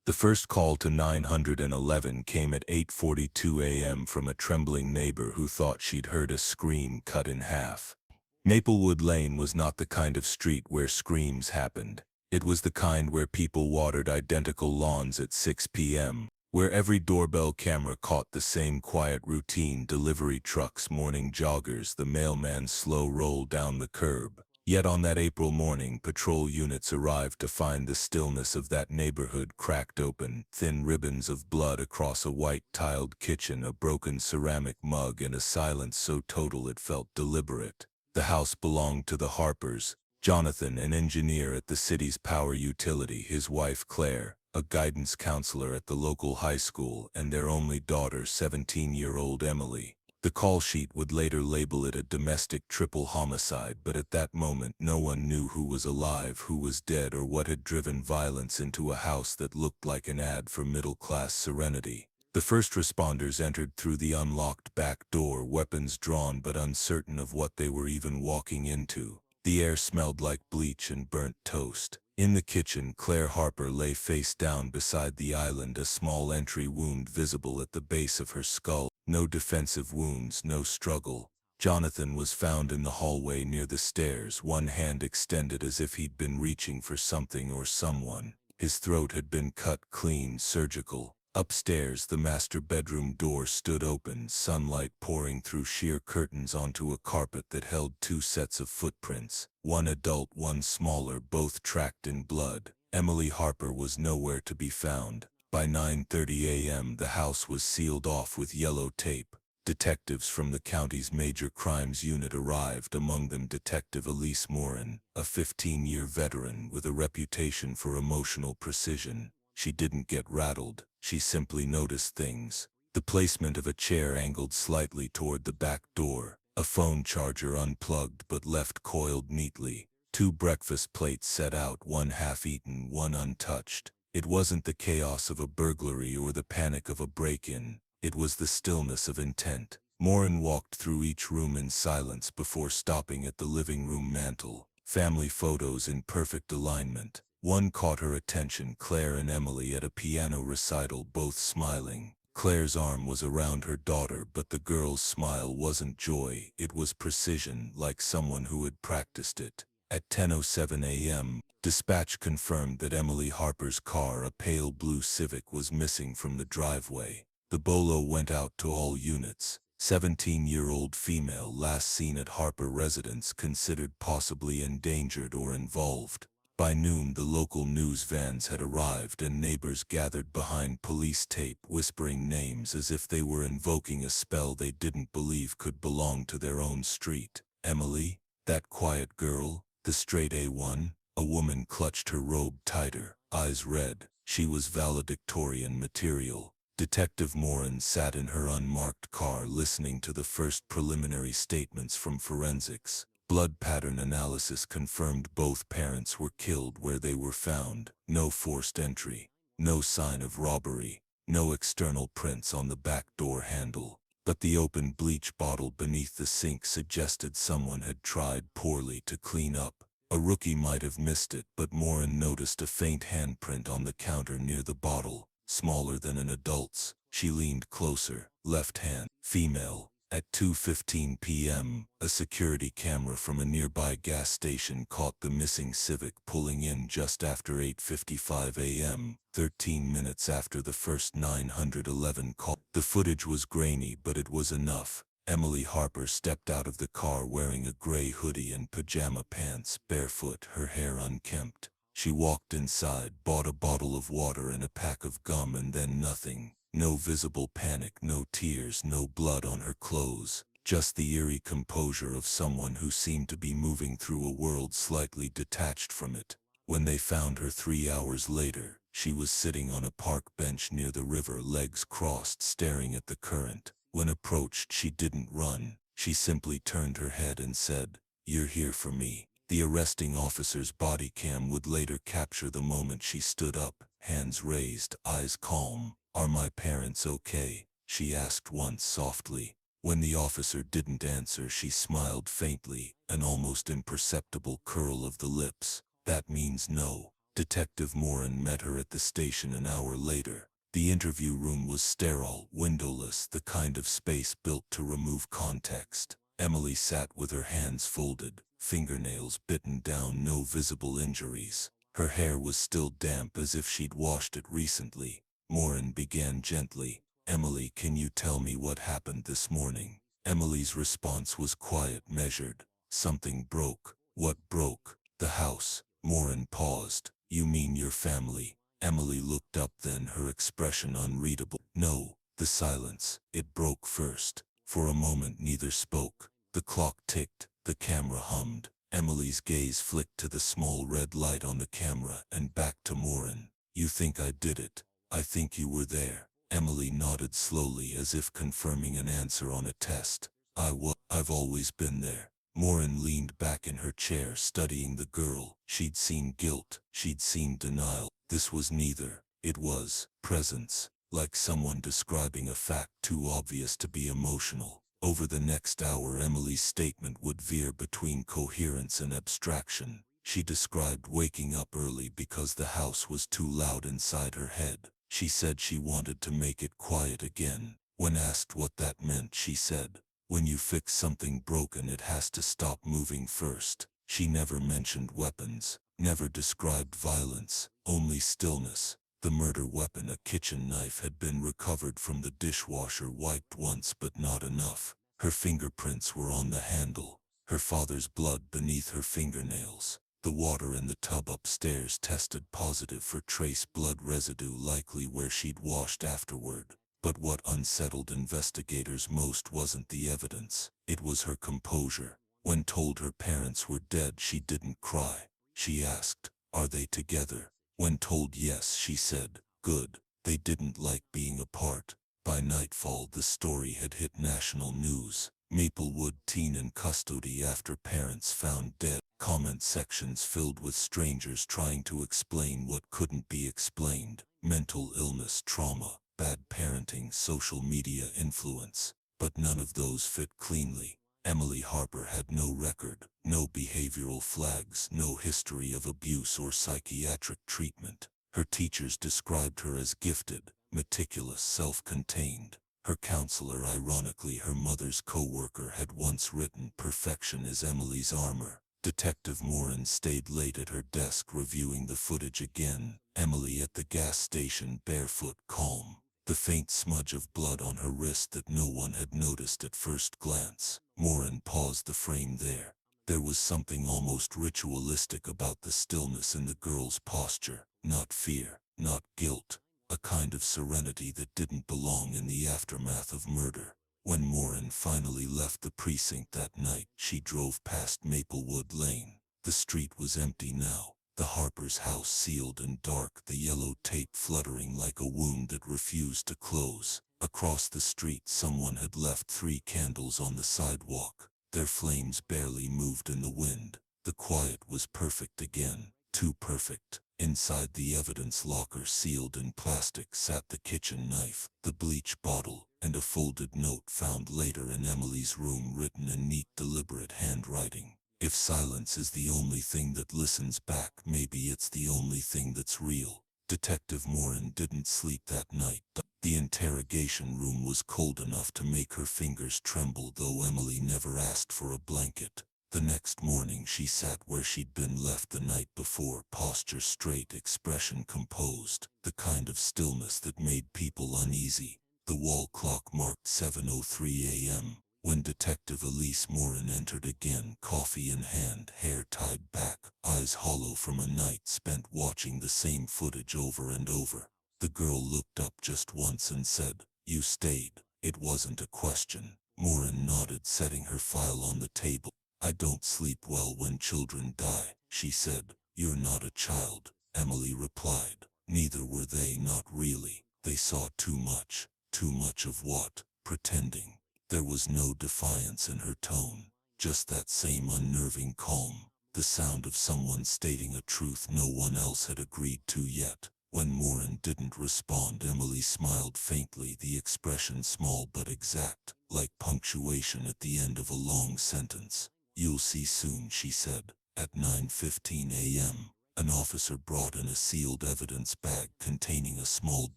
The first call to 911 came at 8:42 a.m. from a trembling neighbor who thought she'd heard a scream cut in half. Maplewood Lane was not the kind of street where screams happened. It was the kind where people watered identical lawns at 6 p.m., where every doorbell camera caught the same quiet routine: delivery trucks, morning joggers, the mailman's slow roll down the curb. Yet on that April morning, patrol units arrived to find the stillness of that neighborhood cracked open, thin ribbons of blood across a white-tiled kitchen, a broken ceramic mug, and a silence so total it felt deliberate. The house belonged to the Harpers: Jonathan, an engineer at the city's power utility, his wife Claire, a guidance counselor at the local high school, and their only daughter, 17-year-old Emily. The call sheet would later label it a domestic triple homicide, but at that moment no one knew who was alive, who was dead, or what had driven violence into a house that looked like an ad for middle-class serenity. The first responders entered through the unlocked back door, weapons drawn but uncertain of what they were even walking into. The air smelled like bleach and burnt toast. In the kitchen, Claire Harper lay face down beside the island, a small entry wound visible at the base of her skull. No defensive wounds, no struggle. Jonathan was found in the hallway near the stairs, one hand extended as if he'd been reaching for something or someone. His throat had been cut clean, surgical. Upstairs, the master bedroom door stood open, sunlight pouring through sheer curtains onto a carpet that held two sets of footprints, one adult, one smaller, both tracked in blood. Emily Harper was nowhere to be found. By 9:30 a.m. the house was sealed off with yellow tape. Detectives from the county's major crimes unit arrived, among them Detective Elise Morin, a 15-year veteran with a reputation for emotional precision. She didn't get rattled, she simply noticed things. The placement of a chair angled slightly toward the back door, a phone charger unplugged but left coiled neatly, two breakfast plates set out, one half-eaten, one untouched. It wasn't the chaos of a burglary or the panic of a break-in. It was the stillness of intent. Morin walked through each room in silence before stopping at the living room mantel. Family photos in perfect alignment. One caught her attention: Claire and Emily at a piano recital, both smiling. Claire's arm was around her daughter, but the girl's smile wasn't joy, it was precision, like someone who had practiced it. At 10:07 a.m., dispatch confirmed that Emily Harper's car, a pale blue Civic, was missing from the driveway. The bolo went out to all units. 17-year-old female last seen at Harper residence, considered possibly endangered or involved. By noon, the local news vans had arrived and neighbors gathered behind police tape, whispering names as if they were invoking a spell they didn't believe could belong to their own street. Emily, that quiet girl, the straight A1? A woman clutched her robe tighter, eyes red. She was valedictorian material. Detective Morin sat in her unmarked car listening to the first preliminary statements from forensics. Blood pattern analysis confirmed both parents were killed where they were found. No forced entry. No sign of robbery. No external prints on the back door handle. But the open bleach bottle beneath the sink suggested someone had tried poorly to clean up. A rookie might have missed it, but Morin noticed a faint handprint on the counter near the bottle, smaller than an adult's. She leaned closer. Left hand. Female. At 2:15 p.m., a security camera from a nearby gas station caught the missing Civic pulling in just after 8:55 a.m., 13 minutes after the first 911 call. The footage was grainy, but it was enough. Emily Harper stepped out of the car wearing a gray hoodie and pajama pants, barefoot, her hair unkempt. She walked inside, bought a bottle of water and a pack of gum, and then nothing. No visible panic, no tears, no blood on her clothes. Just the eerie composure of someone who seemed to be moving through a world slightly detached from it. When they found her 3 hours later, she was sitting on a park bench near the river, legs crossed, staring at the current. When approached, she didn't run. She simply turned her head and said, "You're here for me." The arresting officer's body cam would later capture the moment she stood up, hands raised, eyes calm. "Are my parents okay?" she asked once softly. When the officer didn't answer, she smiled faintly, an almost imperceptible curl of the lips. "That means no." Detective Morin met her at the station an hour later. The interview room was sterile, windowless, the kind of space built to remove context. Emily sat with her hands folded, fingernails bitten down, no visible injuries. Her hair was still damp as if she'd washed it recently. Morin began gently, "Emily, can you tell me what happened this morning?" Emily's response was quiet, measured. "Something broke." "What broke?" "The house." Morin paused. "You mean your family?" Emily looked up, then her expression unreadable. "No." The silence. "It broke first." For a moment neither spoke. The clock ticked. The camera hummed. Emily's gaze flicked to the small red light on the camera and back to Morin. "You think I did it?" "I think you were there." Emily nodded slowly as if confirming an answer on a test. I've always been there." Morin leaned back in her chair, studying the girl. She'd seen guilt. She'd seen denial. This was neither. It was presence, like someone describing a fact too obvious to be emotional. Over the next hour, Emily's statement would veer between coherence and abstraction. She described waking up early because the house was too loud inside her head. She said she wanted to make it quiet again. When asked what that meant, she said, "When you fix something broken, it has to stop moving first." She never mentioned weapons, never described violence, only stillness. The murder weapon, a kitchen knife, had been recovered from the dishwasher, wiped once but not enough. Her fingerprints were on the handle, her father's blood beneath her fingernails. The water in the tub upstairs tested positive for trace blood residue, likely where she'd washed afterward. But what unsettled investigators most wasn't the evidence. It was her composure. When told her parents were dead, she didn't cry. She asked, "Are they together?" When told yes, she said, "Good." They didn't like being apart. By nightfall, the story had hit national news. Maplewood teen in custody after parents found dead. Comment sections filled with strangers trying to explain what couldn't be explained. Mental illness, trauma, bad parenting, social media influence. But none of those fit cleanly. Emily Harper had no record, no behavioral flags, no history of abuse or psychiatric treatment. Her teachers described her as gifted, meticulous, self-contained. Her counselor, ironically her mother's co-worker, had once written, "Perfection is Emily's armor." Detective Morin stayed late at her desk reviewing the footage again. Emily at the gas station, barefoot, calm. The faint smudge of blood on her wrist that no one had noticed at first glance. Morin paused the frame there. There was something almost ritualistic about the stillness in the girl's posture. Not fear, not guilt. A kind of serenity that didn't belong in the aftermath of murder. When Morin finally left the precinct that night, she drove past Maplewood Lane. The street was empty now. The Harper's house sealed and dark, the yellow tape fluttering like a wound that refused to close. Across the street, someone had left 3 candles on the sidewalk. Their flames barely moved in the wind. The quiet was perfect again, too perfect. Inside the evidence locker, sealed in plastic, sat the kitchen knife, the bleach bottle, and a folded note found later in Emily's room, written in neat, deliberate handwriting. "If silence is the only thing that listens back, maybe it's the only thing that's real." Detective Morin didn't sleep that night. The interrogation room was cold enough to make her fingers tremble, though Emily never asked for a blanket. The next morning she sat where she'd been left the night before, posture straight, expression composed, the kind of stillness that made people uneasy. The wall clock marked 7:03 a.m. when Detective Elise Morin entered again, coffee in hand, hair tied back, eyes hollow from a night spent watching the same footage over and over. The girl looked up just once and said, "You stayed." It wasn't a question. Morin nodded, setting her file on the table. "I don't sleep well when children die," she said. "You're not a child," Emily replied. Neither were they, not really. They saw too much. Too much of what? Pretending. There was no defiance in her tone, just that same unnerving calm, the sound of someone stating a truth no one else had agreed to yet. When Morin didn't respond, Emily smiled faintly, the expression small but exact, like punctuation at the end of a long sentence. "You'll see soon," she said. At 9:15 a.m., An officer brought in a sealed evidence bag containing a small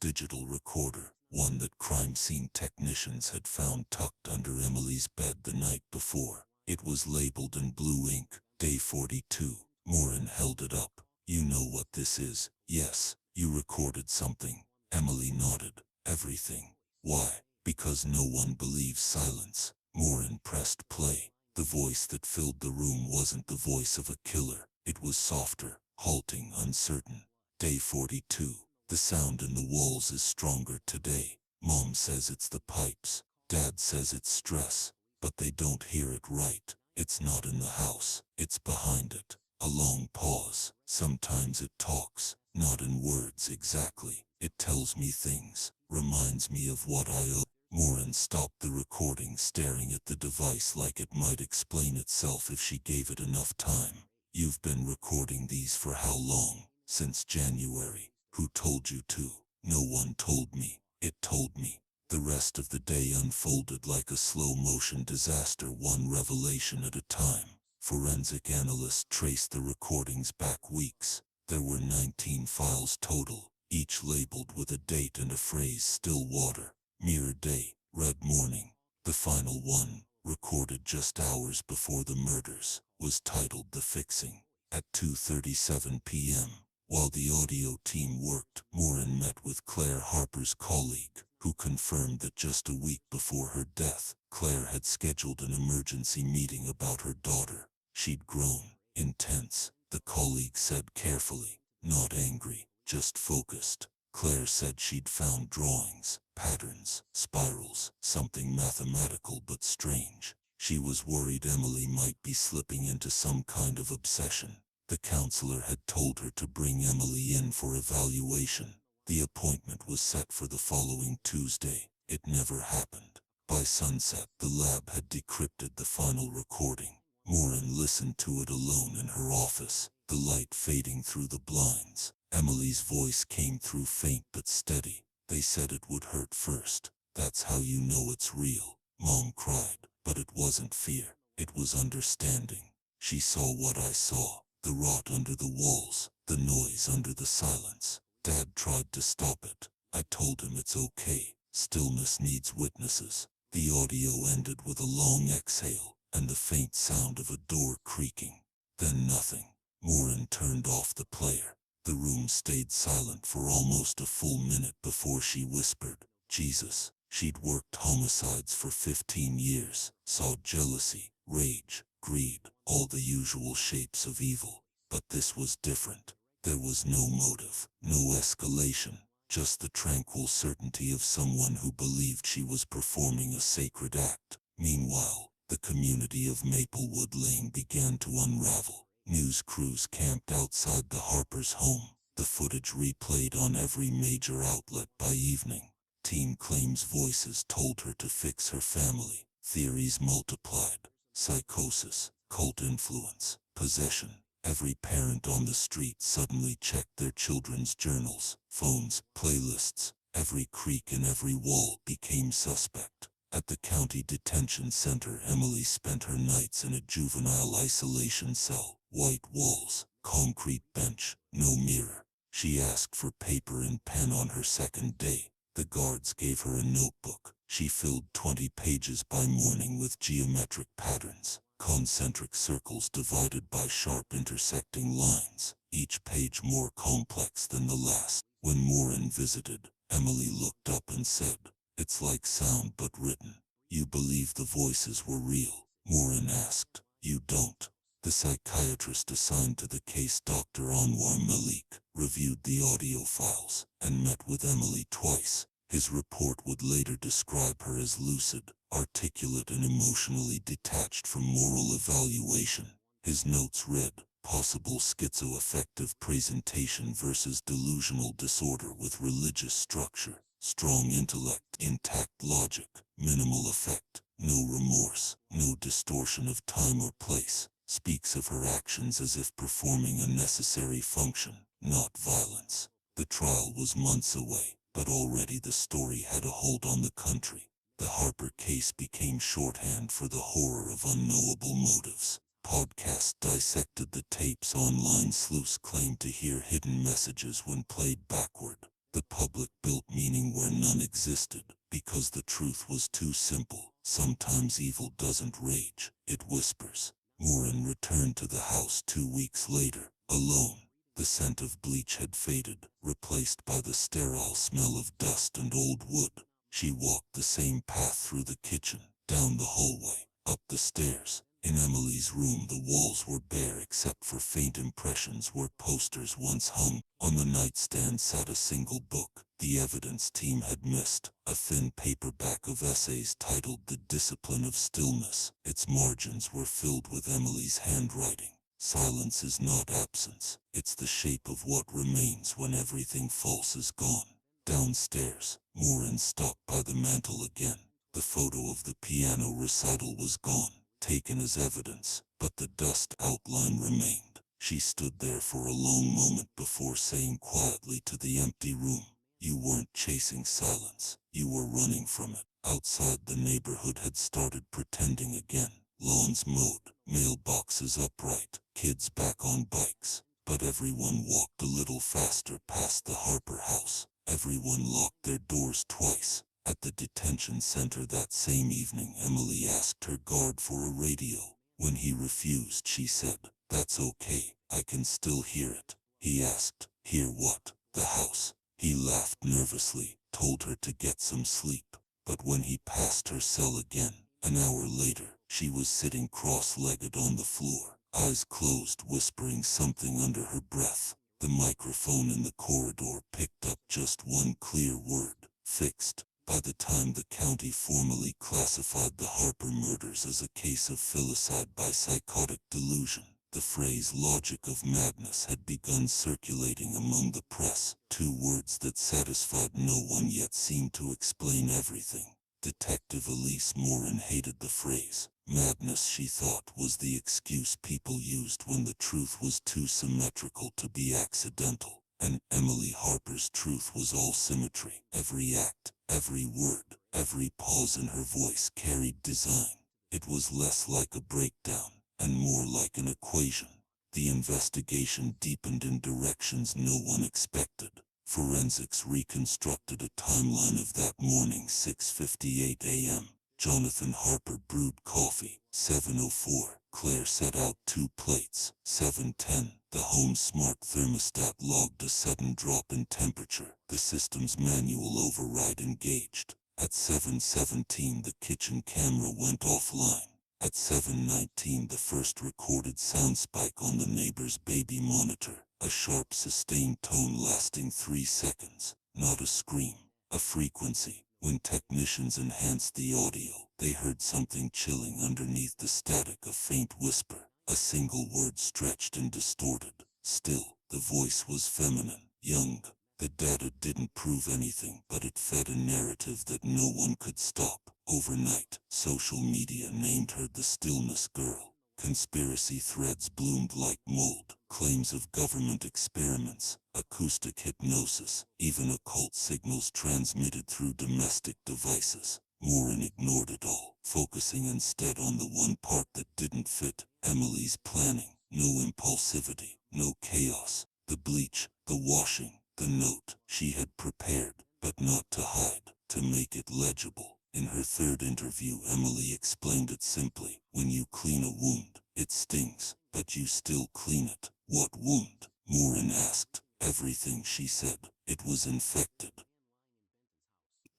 digital recorder, one that crime scene technicians had found tucked under Emily's bed the night before. It was labeled in blue ink, Day 42. Morin held it up. You know what this is? Yes, you recorded something. Emily nodded. Everything. Why? Because no one believes silence. Morin pressed play. The voice that filled the room wasn't the voice of a killer. It was softer, halting, uncertain. Day 42. The sound in the walls is stronger today. Mom says it's the pipes. Dad says it's stress. But they don't hear it right. It's not in the house. It's behind it. A long pause. Sometimes it talks. Not in words exactly. It tells me things. Reminds me of what I owe. Morin stopped the recording, staring at the device like it might explain itself if she gave it enough time. You've been recording these for how long? Since January. Who told you to? No one told me. It told me. The rest of the day unfolded like a slow-motion disaster, one revelation at a time. Forensic analysts traced the recordings back weeks. There were 19 files total, each labeled with a date and a phrase: still water, mirror day, red morning. The final one, recorded just hours before the murders, was titled The Fixing. At 2:37 p.m., while the audio team worked, Morin met with Claire Harper's colleague, who confirmed that just a week before her death, Claire had scheduled an emergency meeting about her daughter. She'd grown intense, the colleague said carefully, not angry, just focused. Claire said she'd found drawings, patterns, spirals, something mathematical but strange. She was worried Emily might be slipping into some kind of obsession. The counselor had told her to bring Emily in for evaluation. The appointment was set for the following Tuesday. It never happened. By sunset, the lab had decrypted the final recording. Morin listened to it alone in her office, the light fading through the blinds. Emily's voice came through, faint but steady. They said it would hurt first. That's how you know it's real. Mom cried, but it wasn't fear. It was understanding. She saw what I saw. The rot under the walls, the noise under the silence. Dad tried to stop it. I told him it's okay. Stillness needs witnesses. The audio ended with a long exhale, and the faint sound of a door creaking. Then nothing. Morin turned off the player. The room stayed silent for almost a full minute before she whispered, Jesus. She'd worked homicides for 15 years, saw jealousy, rage, greed, all the usual shapes of evil. But this was different. There was no motive, no escalation, just the tranquil certainty of someone who believed she was performing a sacred act. Meanwhile, the community of Maplewood Lane began to unravel. News crews camped outside the Harpers' home, the footage replayed on every major outlet by evening. Teen claims voices told her to fix her family. Theories multiplied. Psychosis, cult influence, possession. Every parent on the street suddenly checked their children's journals, phones, playlists. Every creak in every wall became suspect. At the county detention center, Emily spent her nights in a juvenile isolation cell. White walls, concrete bench, no mirror. She asked for paper and pen on her second day. The guards gave her a notebook. She filled 20 pages by morning with geometric patterns, concentric circles divided by sharp intersecting lines, each page more complex than the last. When Morin visited, Emily looked up and said, "It's like sound but written." "You believe the voices were real?" Morin asked. "You don't." The psychiatrist assigned to the case, Dr. Anwar Malik, reviewed the audio files and met with Emily twice. His report would later describe her as lucid, articulate and emotionally detached from moral evaluation. His notes read, possible schizoaffective presentation versus delusional disorder with religious structure, strong intellect, intact logic, minimal affect, no remorse, no distortion of time or place. Speaks of her actions as if performing a necessary function, not violence. The trial was months away, but already the story had a hold on the country. The Harper case became shorthand for the horror of unknowable motives. podcast dissected the tapes. Online sleuths claimed to hear hidden messages when played backward. The public built meaning where none existed, because the truth was too simple. Sometimes evil doesn't rage, it whispers. Morin returned to the house 2 weeks later, alone. The scent of bleach had faded, replaced by the sterile smell of dust and old wood. She walked the same path through the kitchen, down the hallway, up the stairs. In Emily's room the walls were bare except for faint impressions where posters once hung. On the nightstand sat a single book the evidence team had missed, a thin paperback of essays titled The Discipline of Stillness. Its margins were filled with Emily's handwriting. Silence is not absence, it's the shape of what remains when everything false is gone. Downstairs, Morin stopped by the mantel again. The photo of the piano recital was gone, taken as evidence, but the dust outline remained. She stood there for a long moment before saying quietly to the empty room, "You weren't chasing silence, you were running from it." Outside, the neighborhood had started pretending again. Lawns mowed, mailboxes upright, kids back on bikes. But everyone walked a little faster past the Harper house. Everyone locked their doors twice. At the detention center that same evening, Emily asked her guard for a radio. When he refused, she said, "That's okay, I can still hear it." He asked, "Hear what?" "The house." He laughed nervously, told her to get some sleep. But when he passed her cell again, an hour later, she was sitting cross-legged on the floor, eyes closed, whispering something under her breath. The microphone in the corridor picked up just one clear word: fixed. By the time the county formally classified the Harper murders as a case of filicide by psychotic delusion, the phrase "logic of madness" had begun circulating among the press, 2 words that satisfied no one yet seemed to explain everything. Detective Elise Morin hated the phrase. Madness, she thought, was the excuse people used when the truth was too symmetrical to be accidental. And Emily Harper's truth was all symmetry. Every act, every word, every pause in her voice carried design. It was less like a breakdown, and more like an equation. The investigation deepened in directions no one expected. Forensics reconstructed a timeline of that morning. 6:58 a.m. Jonathan Harper brewed coffee. 7:04. Claire set out 2 plates. 7:10. The home's smart thermostat logged a sudden drop in temperature. The system's manual override engaged. At 7:17 the kitchen camera went offline. At 7:19 the first recorded sound spike on the neighbor's baby monitor. A sharp sustained tone lasting 3 seconds. Not a scream. A frequency. When technicians enhanced the audio, they heard something chilling underneath the static, a faint whisper. A single word stretched and distorted. Still, the voice was feminine, young. The data didn't prove anything, but it fed a narrative that no one could stop. Overnight, social media named her the Stillness Girl. Conspiracy threads bloomed like mold. Claims of government experiments, acoustic hypnosis, even occult signals transmitted through domestic devices. Morin ignored it all, focusing instead on the one part that didn't fit: Emily's planning. No impulsivity, no chaos. The bleach, the washing, the note. She had prepared, but not to hide, to make it legible. In her 3rd interview, Emily explained it simply. When you clean a wound, it stings, but you still clean it. What wound? Morin asked. Everything, she said. It was infected.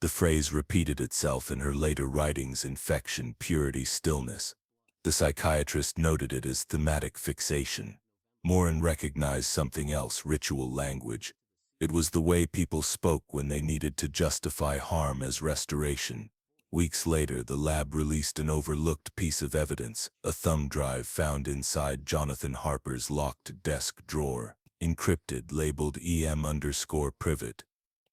The phrase repeated itself in her later writings: infection, purity, stillness. The psychiatrist noted it as thematic fixation. Morin recognized something else: ritual language. It was the way people spoke when they needed to justify harm as restoration. Weeks later, the lab released an overlooked piece of evidence: a thumb drive found inside Jonathan Harper's locked desk drawer, encrypted, labeled EM_privet.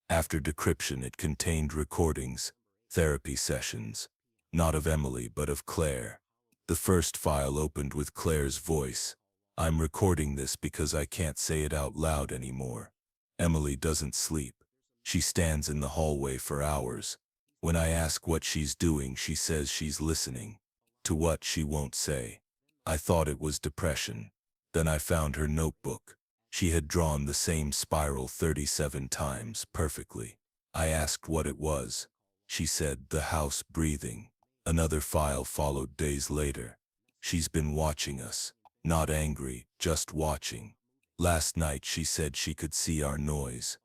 After decryption, it contained recordings, therapy sessions, not of Emily but of Claire. The first file opened with Claire's voice. "I'm recording this because I can't say it out loud anymore. Emily doesn't sleep. She stands in the hallway for hours. When I ask what she's doing, she says she's listening. To what, she won't say. I thought it was depression. Then I found her notebook. She had drawn the same spiral 37 times perfectly. I asked what it was. She said, the house breathing. Another file followed days later. She's been watching us. Not angry, just watching. Last night she said she could see our noise.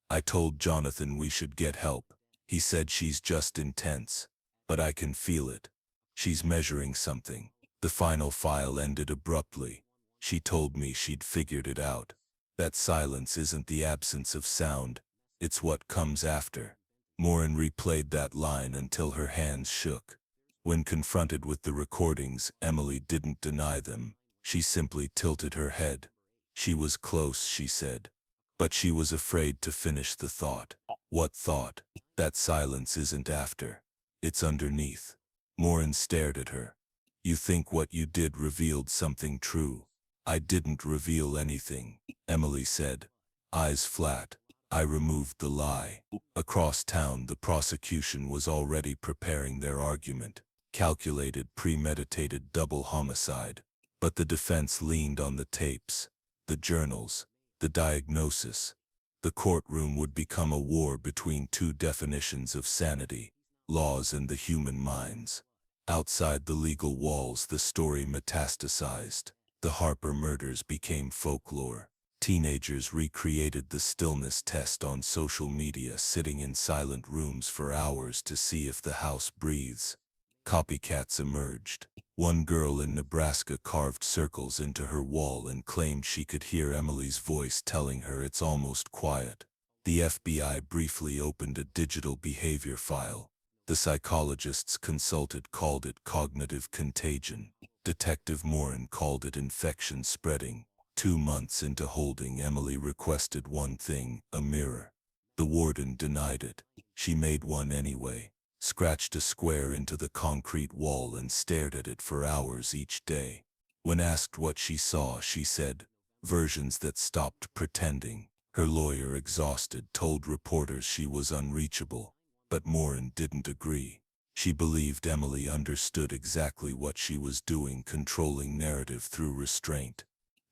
I told Jonathan we should get help. He said she's just intense. But I can feel it. She's measuring something. The final file ended abruptly. She told me she'd figured it out. That silence isn't the absence of sound. It's what comes after. Morin replayed that line until her hands shook. When confronted with the recordings, Emily didn't deny them. She simply tilted her head. She was close, she said. But she was afraid to finish the thought. What thought? That silence isn't after. It's underneath. Morin stared at her. You think what you did revealed something true. I didn't reveal anything, Emily said. Eyes flat. I removed the lie. Across town, the prosecution was already preparing their argument. Calculated, premeditated double homicide. But the defense leaned on the tapes, the journals, the diagnosis. The courtroom would become a war between two definitions of sanity, laws and the human minds. Outside the legal walls, the story metastasized. The Harper murders became folklore. Teenagers recreated the stillness test on social media, sitting in silent rooms for hours to see if the house breathes. Copycats emerged. One girl in Nebraska carved circles into her wall and claimed she could hear Emily's voice telling her it's almost quiet. The FBI briefly opened a digital behavior file. The psychologists consulted called it cognitive contagion. Detective Morin called it infection spreading. 2 months into holding, Emily requested one thing, a mirror. The warden denied it. She made one anyway, scratched a square into the concrete wall and stared at it for hours each day. When asked what she saw, she said, versions that stopped pretending. Her lawyer, exhausted, told reporters she was unreachable. But Morin didn't agree. She believed Emily understood exactly what she was doing, controlling narrative through restraint.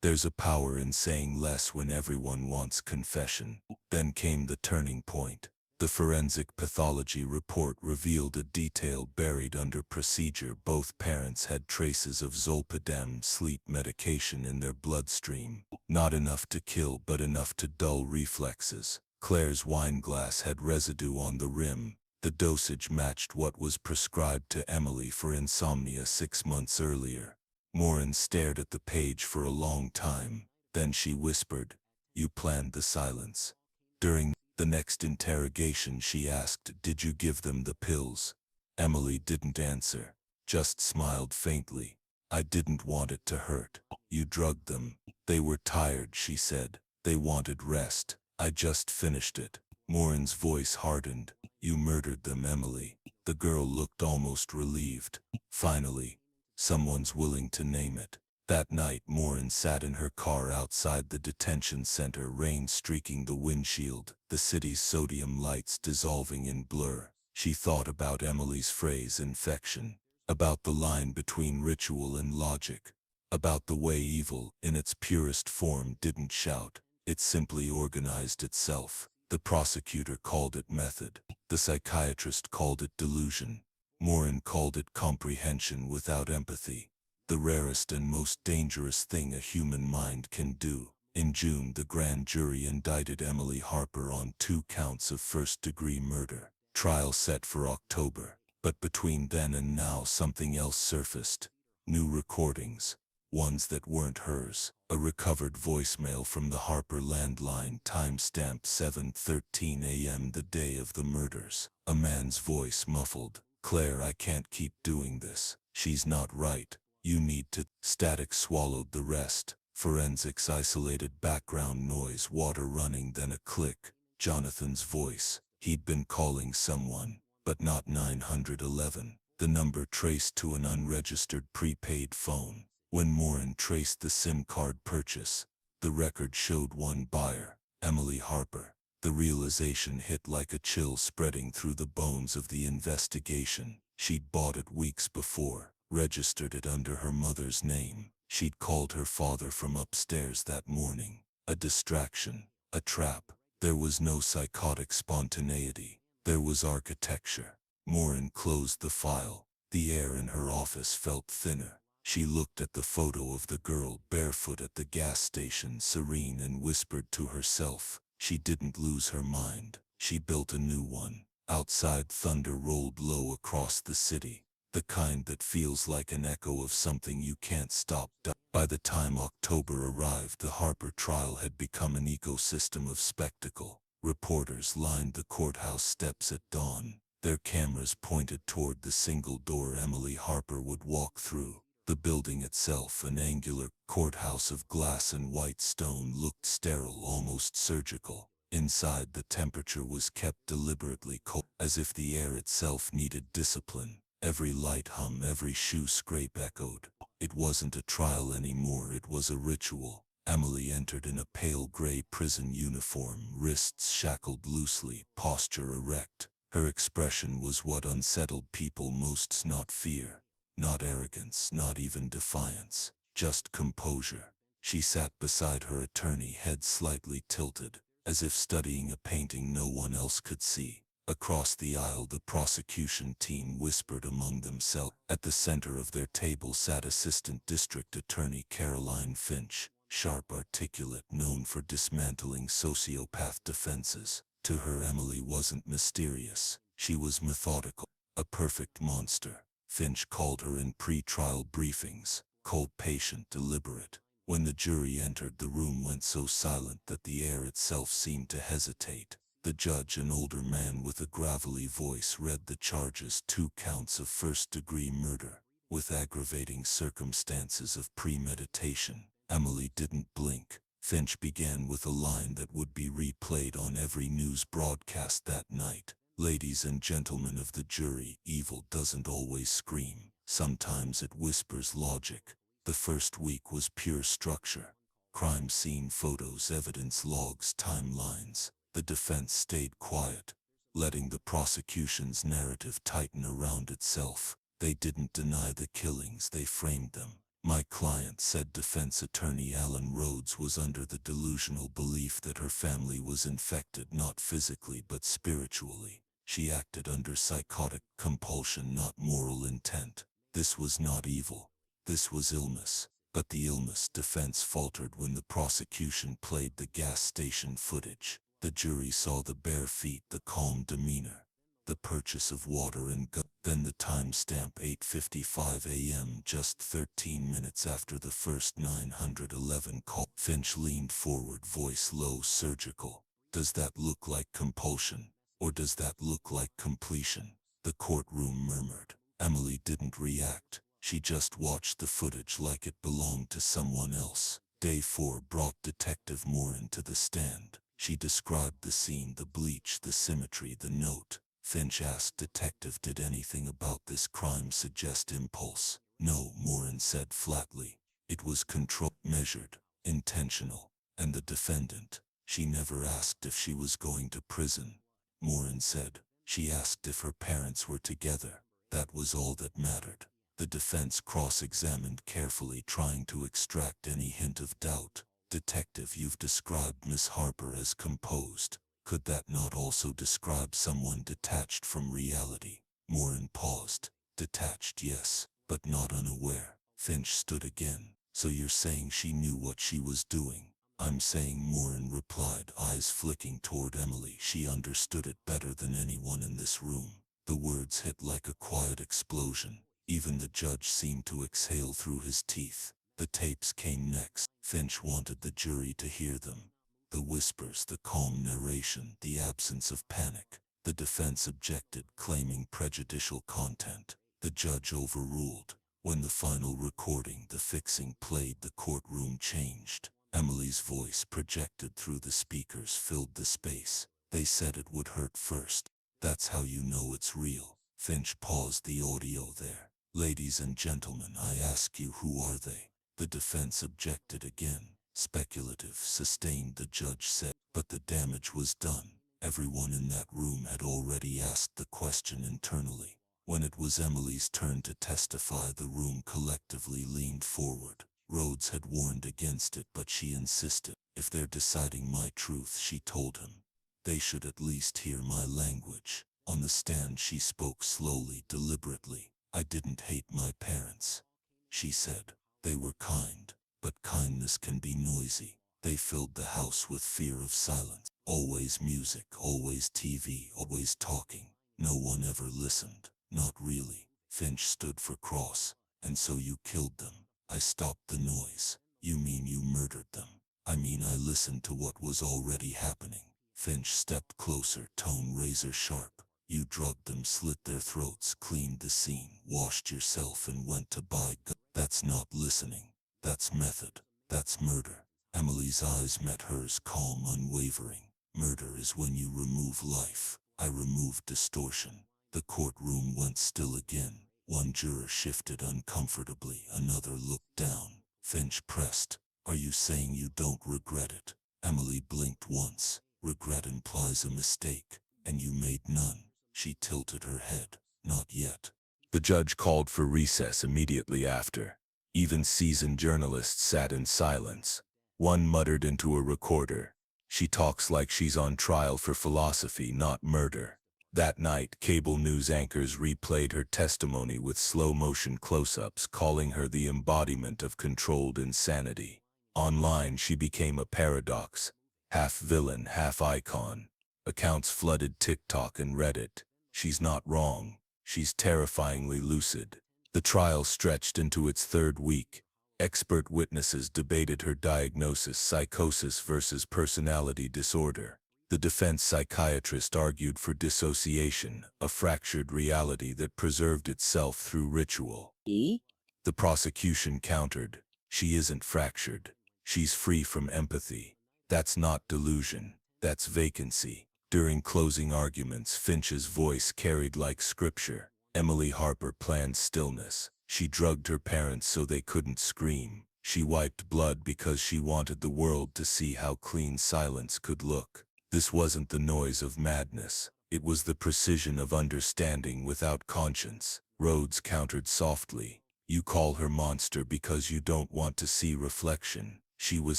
There's a power in saying less when everyone wants confession. Then came the turning point. The forensic pathology report revealed a detail buried under procedure. Both parents had traces of zolpidem, sleep medication, in their bloodstream. Not enough to kill, but enough to dull reflexes. Claire's wine glass had residue on the rim. The dosage matched what was prescribed to Emily for insomnia 6 months earlier. Morin stared at the page for a long time. Then she whispered, "You planned the silence." During the next interrogation, she asked, "Did you give them the pills?" Emily didn't answer, just smiled faintly. "I didn't want it to hurt." "You drugged them." "They were tired," she said. "They wanted rest. I just finished it." Morin's voice hardened. "You murdered them, Emily." The girl looked almost relieved. Finally, someone's willing to name it. That night, Morin sat in her car outside the detention center, rain streaking the windshield, the city's sodium lights dissolving in blur. She thought about Emily's phrase, infection, about the line between ritual and logic, about the way evil, in its purest form, didn't shout. It simply organized itself. The prosecutor called it method. The psychiatrist called it delusion. Morin called it comprehension without empathy. The rarest and most dangerous thing a human mind can do. In June, the grand jury indicted Emily Harper on 2 counts of first-degree murder. Trial set for October. But between then and now, something else surfaced. New recordings. Ones that weren't hers. A recovered voicemail from the Harper landline, time-stamped 7:13 a.m. the day of the murders. A man's voice muffled. "Claire, I can't keep doing this. She's not right. You need to." Static swallowed the rest. Forensics isolated background noise, water running, then a click. Jonathan's voice. He'd been calling someone, but not 911. The number traced to an unregistered prepaid phone. When Morin traced the SIM card purchase, the record showed one buyer, Emily Harper. The realization hit like a chill, spreading through the bones of the investigation. She'd bought it weeks before, registered it under her mother's name. She'd called her father from upstairs that morning. A distraction, a trap. There was no psychotic spontaneity. There was architecture. Morin closed the file. The air in her office felt thinner. She looked at the photo of the girl barefoot at the gas station, serene, and whispered to herself. She didn't lose her mind. She built a new one. Outside, thunder rolled low across the city, the kind that feels like an echo of something you can't stop. By the time October arrived, the Harper trial had become an ecosystem of spectacle. Reporters lined the courthouse steps at dawn, their cameras pointed toward the single door Emily Harper would walk through. The building itself, an angular courthouse of glass and white stone, looked sterile, almost surgical. Inside, the temperature was kept deliberately cold, as if the air itself needed discipline. Every light hum, every shoe scrape echoed. It wasn't a trial anymore, it was a ritual. Emily entered in a pale gray prison uniform, wrists shackled loosely, posture erect. Her expression was what unsettled people most, not fear, not arrogance, not even defiance, just composure. She sat beside her attorney, head slightly tilted, as if studying a painting no one else could see. Across the aisle, the prosecution team whispered among themselves. At the center of their table sat Assistant District Attorney Caroline Finch, sharp, articulate, known for dismantling sociopath defenses. To her, Emily wasn't mysterious. She was methodical, a perfect monster. Finch called her in pre-trial briefings, cold, patient, deliberate. When the jury entered, the room went so silent that the air itself seemed to hesitate. The judge, an older man with a gravelly voice, read the charges: 2 counts of first-degree murder, with aggravating circumstances of premeditation. Emily didn't blink. Finch began with a line that would be replayed on every news broadcast that night. Ladies and gentlemen of the jury, evil doesn't always scream. Sometimes it whispers logic. The first week was pure structure. Crime scene photos, evidence logs, timelines. The defense stayed quiet, letting the prosecution's narrative tighten around itself. They didn't deny the killings, they framed them. My client, said defense attorney Alan Rhodes, was under the delusional belief that her family was infected, not physically but spiritually. She acted under psychotic compulsion, not moral intent. This was not evil. This was illness. But the illness, defense faltered when the prosecution played the gas station footage. The jury saw the bare feet, the calm demeanor, the purchase of water and gun. Then the timestamp, 8:55 a.m., just 13 minutes after the first 911 call. Finch leaned forward, voice low, surgical. Does that look like compulsion? Or does that look like completion? The courtroom murmured. Emily didn't react. She just watched the footage like it belonged to someone else. Day 4 brought Detective Morin to the stand. She described the scene, the bleach, the symmetry, the note. Finch asked Detective, did anything about this crime suggest impulse? No, Morin said flatly. It was controlled, measured, intentional. And the defendant? She never asked if she was going to prison, Morin said. She asked if her parents were together. That was all that mattered. The defense cross-examined carefully, trying to extract any hint of doubt. Detective, you've described Miss Harper as composed. Could that not also describe someone detached from reality? Morin paused. Detached, yes, but not unaware. Finch stood again. So you're saying she knew what she was doing? I'm saying, Morin replied, eyes flicking toward Emily. She understood it better than anyone in this room. The words hit like a quiet explosion. Even the judge seemed to exhale through his teeth. The tapes came next. Finch wanted the jury to hear them. The whispers, the calm narration, the absence of panic. The defense objected, claiming prejudicial content. The judge overruled. When the final recording, the fixing, played, the courtroom changed. Emily's voice, projected through the speakers, filled the space. They said it would hurt first. That's how you know it's real. Finch paused the audio there. Ladies and gentlemen, I ask you, who are they? The defense objected again. Speculative, sustained, the judge said. But the damage was done. Everyone in that room had already asked the question internally. When it was Emily's turn to testify, the room collectively leaned forward. Rhodes had warned against it, but she insisted. If they're deciding my truth, she told him, they should at least hear my language. On the stand, she spoke slowly, deliberately. I didn't hate my parents, she said. They were kind, but kindness can be noisy. They filled the house with fear of silence. Always music, always TV, always talking. No one ever listened. Not really. Finch stood for Cross. And so you killed them. I stopped the noise. You mean you murdered them? I mean I listened to what was already happening. Finch stepped closer, tone razor sharp. You drugged them, slit their throats, cleaned the scene, washed yourself, and went to buy guns. That's not listening. That's method. That's murder. Emily's eyes met hers, calm, unwavering. Murder is when you remove life. I removed distortion. The courtroom went still again. One juror shifted uncomfortably, another looked down. Finch pressed. Are you saying you don't regret it? Emily blinked once. Regret implies a mistake, and you made none. She tilted her head. Not yet. The judge called for recess immediately after. Even seasoned journalists sat in silence. One muttered into a recorder, "She talks like she's on trial for philosophy, not murder." That night, cable news anchors replayed her testimony with slow-motion close-ups, calling her the embodiment of controlled insanity. Online, she became a paradox, half villain, half icon. Accounts flooded TikTok and Reddit. She's not wrong. She's terrifyingly lucid. The trial stretched into its third week. Expert witnesses debated her diagnosis: psychosis versus personality disorder. The defense psychiatrist argued for dissociation, a fractured reality that preserved itself through ritual. The prosecution countered, "She isn't fractured. She's free from empathy. That's not delusion. That's vacancy." During closing arguments, Finch's voice carried like scripture. Emily Harper planned stillness. She drugged her parents so they couldn't scream. She wiped blood because she wanted the world to see how clean silence could look. This wasn't the noise of madness. It was the precision of understanding without conscience. Rhodes countered softly, "You call her monster because you don't want to see reflection. She was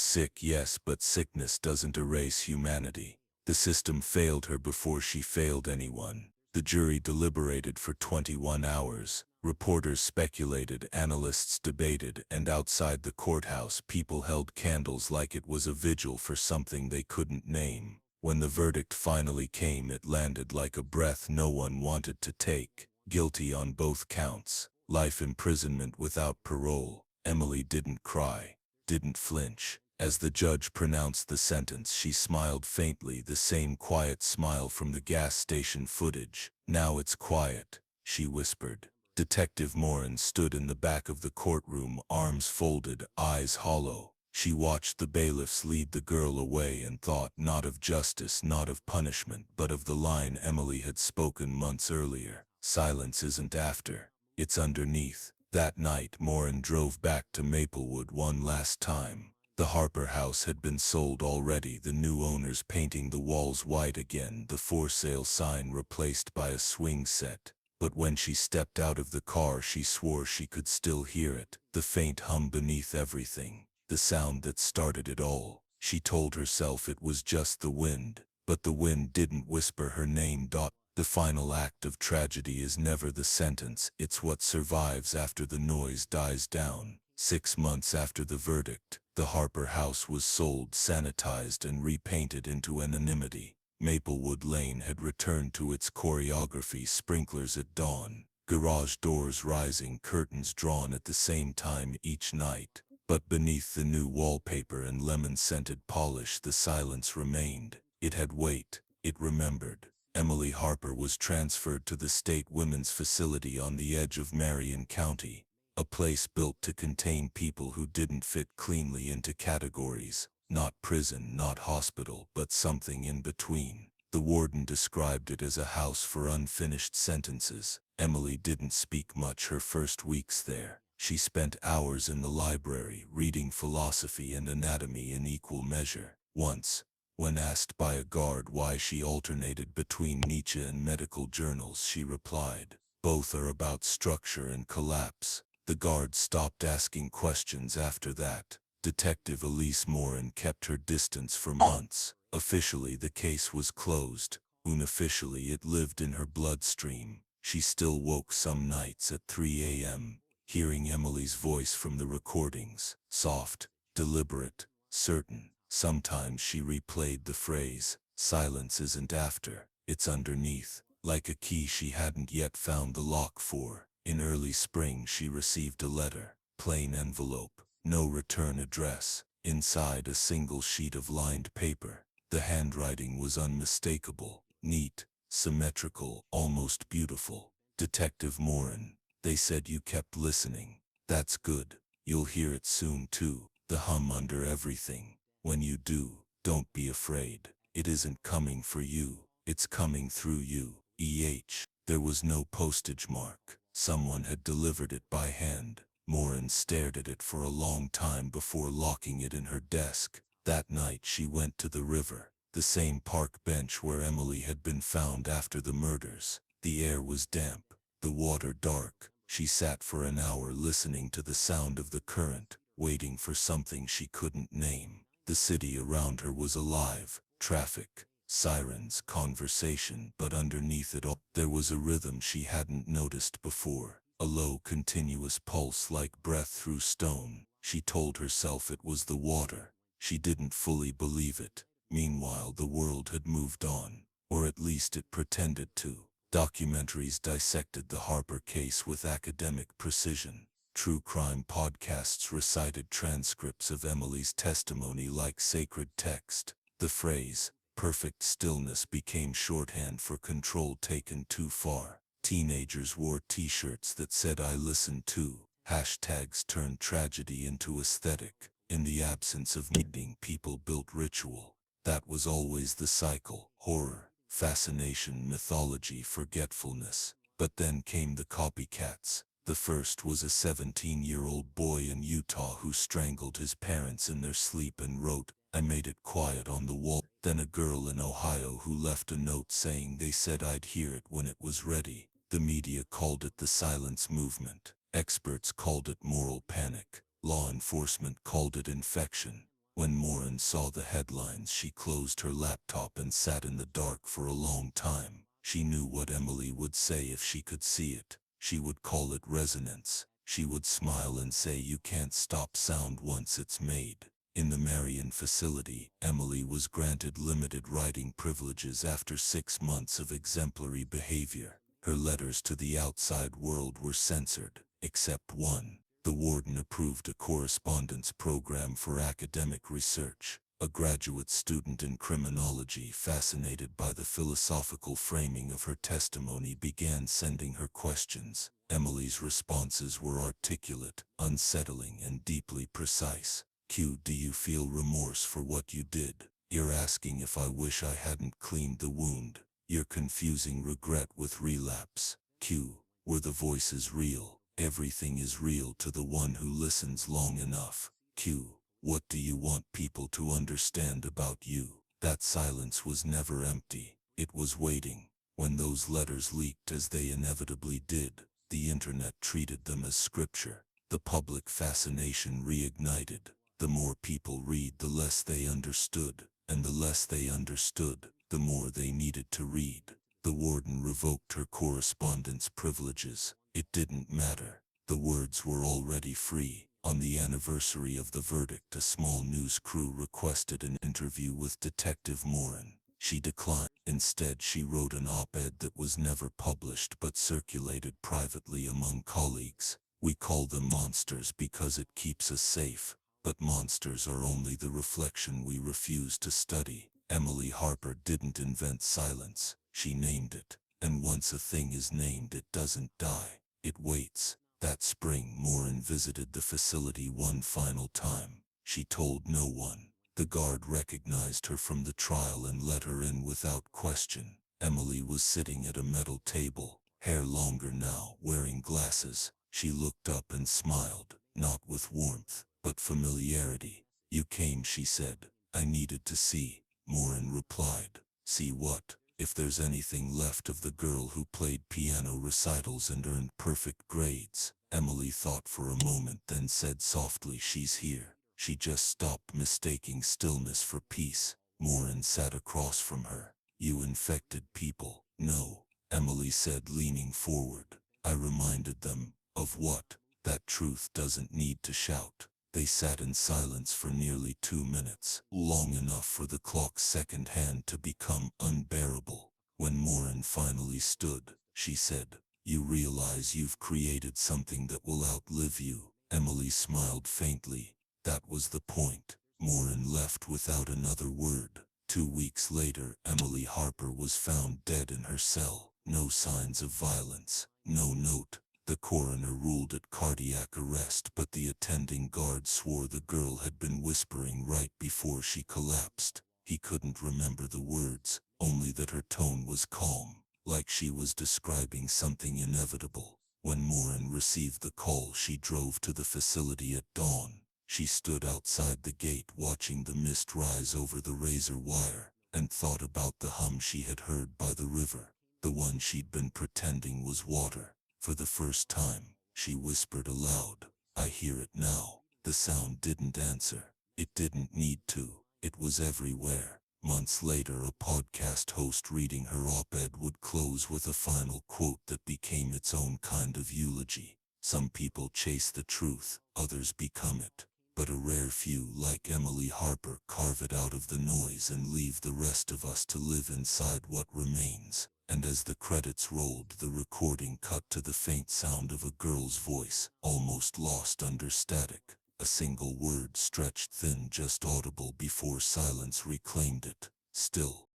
sick, yes, but sickness doesn't erase humanity. The system failed her before she failed anyone." The jury deliberated for 21 hours. Reporters speculated, analysts debated, and outside the courthouse, people held candles like it was a vigil for something they couldn't name. When the verdict finally came, it landed like a breath no one wanted to take. Guilty on both counts. Life imprisonment without parole. Emily didn't cry, didn't flinch. As the judge pronounced the sentence, she smiled faintly, the same quiet smile from the gas station footage. "Now it's quiet," she whispered. Detective Morin stood in the back of the courtroom, arms folded, eyes hollow. She watched the bailiffs lead the girl away and thought not of justice, not of punishment, but of the line Emily had spoken months earlier. Silence isn't after, it's underneath. That night, Morin drove back to Maplewood one last time. The Harper house had been sold already, the new owners painting the walls white again, the for sale sign replaced by a swing set. But when she stepped out of the car, she swore she could still hear it, the faint hum beneath everything, the sound that started it all. She told herself it was just the wind, but the wind didn't whisper her name. The final act of tragedy is never the sentence, it's what survives after the noise dies down. 6 months after the verdict, the Harper house was sold, sanitized, and repainted into anonymity. Maplewood Lane had returned to its choreography: sprinklers at dawn, garage doors rising, curtains drawn at the same time each night. But beneath the new wallpaper and lemon-scented polish, the silence remained. It had weight. It remembered. Emily Harper was transferred to the State Women's Facility on the edge of Marion County, a place built to contain people who didn't fit cleanly into categories. Not prison, not hospital, but something in between. The warden described it as a house for unfinished sentences. Emily didn't speak much her first weeks there. She spent hours in the library, reading philosophy and anatomy in equal measure. Once, when asked by a guard why she alternated between Nietzsche and medical journals, she replied, Both are about structure and collapse. The guard stopped asking questions after that. Detective Elise Morin kept her distance for months. Officially, the case was closed. Unofficially, it lived in her bloodstream. She still woke some nights at 3 a.m., hearing Emily's voice from the recordings. Soft, deliberate, certain. Sometimes she replayed the phrase, "Silence isn't after, it's underneath," like a key she hadn't yet found the lock for. In early spring she received a letter, plain envelope, no return address, inside a single sheet of lined paper. The handwriting was unmistakable, neat, symmetrical, almost beautiful. "Detective Morin, they said you kept listening. That's good. You'll hear it soon too. The hum under everything. When you do, don't be afraid. It isn't coming for you. It's coming through you. E.H." There was no postage mark. Someone had delivered it by hand. Morin stared at it for a long time before locking it in her desk. That night she went to the river, the same park bench where Emily had been found after the murders. The air was damp, the water dark. She sat for an hour listening to the sound of the current, waiting for something she couldn't name. The city around her was alive, traffic, sirens, conversation, but underneath it all, there was a rhythm she hadn't noticed before, a low, continuous pulse like breath through stone. She told herself it was the water. She didn't fully believe it. Meanwhile, the world had moved on, or at least it pretended to. Documentaries dissected the Harper case with academic precision. True crime podcasts recited transcripts of Emily's testimony like sacred text. The phrase, "perfect stillness," became shorthand for control taken too far. Teenagers wore t-shirts that said "I listened too." Hashtags turned tragedy into aesthetic. In the absence of meaning, people built ritual. That was always the cycle: horror, fascination, mythology, forgetfulness. But then came the copycats. The first was a 17-year-old boy in Utah who strangled his parents in their sleep and wrote, "I made it quiet" on the wall. Then a girl in Ohio who left a note saying, "They said I'd hear it when it was ready." The media called it the silence movement. Experts called it moral panic. Law enforcement called it infection. When Morin saw the headlines, she closed her laptop and sat in the dark for a long time. She knew what Emily would say if she could see it. She would call it resonance. She would smile and say, "You can't stop sound once it's made." In the Marion facility, Emily was granted limited writing privileges after 6 months of exemplary behavior. Her letters to the outside world were censored, except one. The warden approved a correspondence program for academic research. A graduate student in criminology, fascinated by the philosophical framing of her testimony, began sending her questions. Emily's responses were articulate, unsettling, and deeply precise. Q. Do you feel remorse for what you did? You're asking if I wish I hadn't cleaned the wound. You're confusing regret with relapse. Q. Were the voices real? Everything is real to the one who listens long enough. Q. What do you want people to understand about you? That silence was never empty. It was waiting. When those letters leaked, as they inevitably did, the internet treated them as scripture. The public fascination reignited. The more people read, the less they understood, and the less they understood, the more they needed to read. The warden revoked her correspondence privileges. It didn't matter. The words were already free. On the anniversary of the verdict, a small news crew requested an interview with Detective Morin. She declined. Instead, she wrote an op-ed that was never published but circulated privately among colleagues. "We call them monsters because it keeps us safe. But monsters are only the reflection we refuse to study." Emily Harper didn't invent silence. She named it. And once a thing is named, it doesn't die. It waits. That spring, Morin visited the facility one final time. She told no one. The guard recognized her from the trial and let her in without question. Emily was sitting at a metal table, hair longer now, wearing glasses. She looked up and smiled, not with warmth, but familiarity. "You came," she said. "I needed to see." Morin replied. "See what?" If there's anything left of the girl who played piano recitals and earned perfect grades, Emily thought for a moment, then said softly, she's here. She just stopped mistaking stillness for peace. Morin sat across from her. You infected people. No, Emily said, leaning forward. I reminded them. Of what? That truth doesn't need to shout. They sat in silence for nearly 2 minutes, long enough for the clock's second hand to become unbearable. When Morin finally stood, she said, you realize you've created something that will outlive you. Emily smiled faintly. That was the point. Morin left without another word. 2 weeks later, Emily Harper was found dead in her cell. No signs of violence, no note. The coroner ruled it cardiac arrest, but the attending guard swore the girl had been whispering right before she collapsed. He couldn't remember the words, only that her tone was calm, like she was describing something inevitable. When Morin received the call, she drove to the facility at dawn. She stood outside the gate watching the mist rise over the razor wire, and thought about the hum she had heard by the river, the one she'd been pretending was water. For the first time, she whispered aloud, I hear it now. The sound didn't answer. It didn't need to. It was everywhere. Months later, a podcast host reading her op-ed would close with a final quote that became its own kind of eulogy. Some people chase the truth, others become it. But a rare few, like Emily Harper, carve it out of the noise and leave the rest of us to live inside what remains. And as the credits rolled, the recording cut to the faint sound of a girl's voice, almost lost under static. A single word stretched thin, just audible before silence reclaimed it. Still,